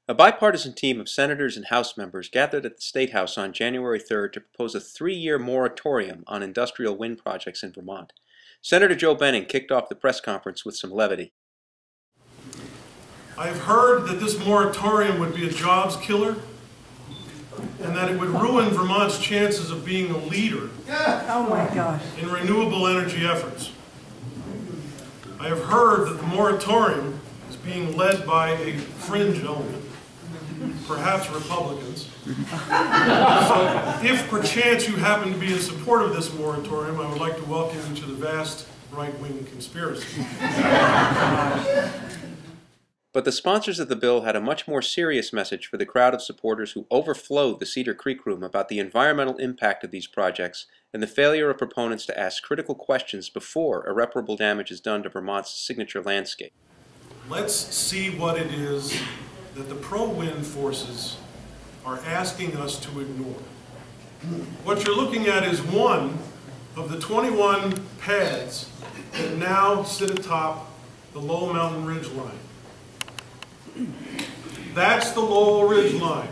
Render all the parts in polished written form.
A bipartisan team of senators and House members gathered at the State House on January 3rd to propose a 3-year moratorium on industrial wind projects in Vermont. Senator Joe Benning kicked off the press conference with some levity. I have heard that this moratorium would be a jobs killer and that it would ruin Vermont's chances of being a leader in renewable energy efforts. I have heard that the moratorium is being led by a fringe element, perhaps Republicans. So if perchance you happen to be in support of this moratorium, I would like to welcome you to the vast right-wing conspiracy. But the sponsors of the bill had a much more serious message for the crowd of supporters who overflowed the Cedar Creek room about the environmental impact of these projects and the failure of proponents to ask critical questions before irreparable damage is done to Vermont's signature landscape. Let's see what it is that the pro-wind forces are asking us to ignore. What you're looking at is one of the 21 pads that now sit atop the Lowell Mountain Ridge line. That's the Lowell Ridge line.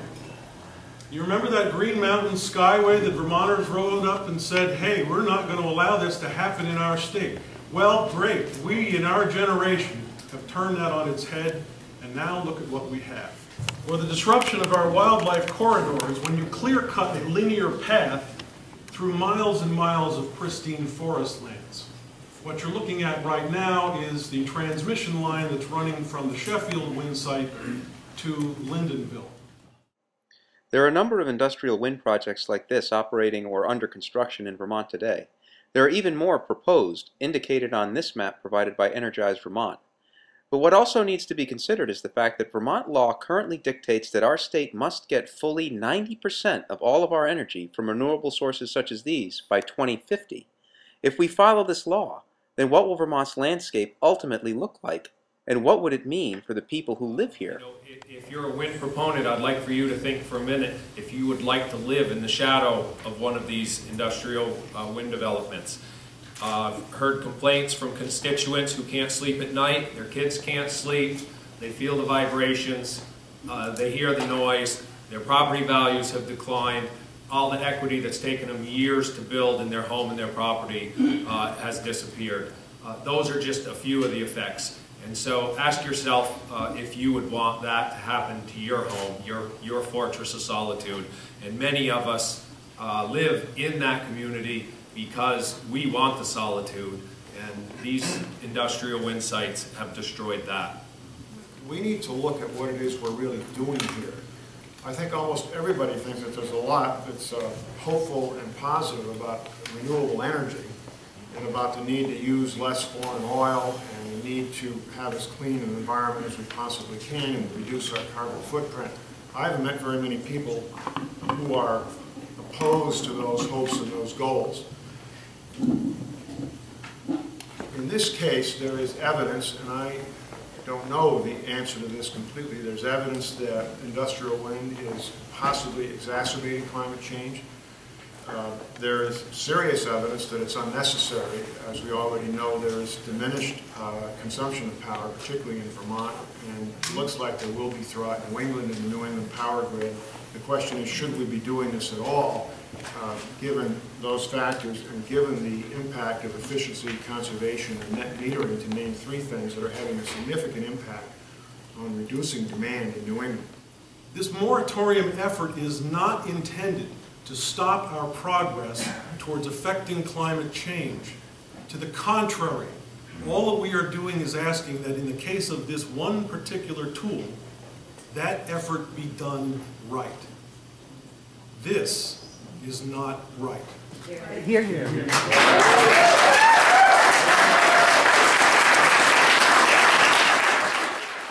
You remember that Green Mountain Skyway that Vermonters rode up and said, hey, we're not going to allow this to happen in our state. Well, great. We in our generation have turned that on its head, and now look at what we have. Or the disruption of our wildlife corridors when you clear-cut a linear path through miles and miles of pristine forest lands. What you're looking at right now is the transmission line that's running from the Sheffield wind site to Lyndonville. There are a number of industrial wind projects like this operating or under construction in Vermont today. There are even more proposed, indicated on this map provided by Energize Vermont. But what also needs to be considered is the fact that Vermont law currently dictates that our state must get fully 90% of all of our energy from renewable sources such as these by 2050. If we follow this law, then what will Vermont's landscape ultimately look like? And what would it mean for the people who live here? You know, if you're a wind proponent, I'd like for you to think for a minute if you would like to live in the shadow of one of these industrial wind developments. I've heard complaints from constituents who can't sleep at night, their kids can't sleep, they feel the vibrations, they hear the noise, their property values have declined, all the equity that's taken them years to build in their home and their property has disappeared. Those are just a few of the effects. And so ask yourself if you would want that to happen to your home, your fortress of solitude. And many of us live in that community because we want the solitude, and these industrial wind sites have destroyed that. We need to look at what it is we're really doing here. I think almost everybody thinks that there's a lot that's hopeful and positive about renewable energy and about the need to use less foreign oil and the need to have as clean an environment as we possibly can and reduce our carbon footprint. I haven't met very many people who are opposed to those hopes and those goals. In this case, there is evidence, and I don't know the answer to this completely, there's evidence that industrial wind is possibly exacerbating climate change. There is serious evidence that it's unnecessary. As we already know, there is diminished consumption of power, particularly in Vermont, and it looks like there will be throughout New England and the New England power grid. The question is, should we be doing this at all, given those factors and given the impact of efficiency, conservation, and net metering, to name three things that are having a significant impact on reducing demand in New England. This moratorium effort is not intended to stop our progress towards affecting climate change. To the contrary, all that we are doing is asking that in the case of this one particular tool, that effort be done right. This is not right. Hear, hear.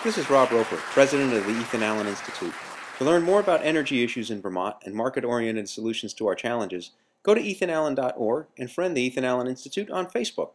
This is Rob Roper, president of the Ethan Allen Institute. To learn more about energy issues in Vermont and market-oriented solutions to our challenges, go to ethanallen.org and friend the Ethan Allen Institute on Facebook.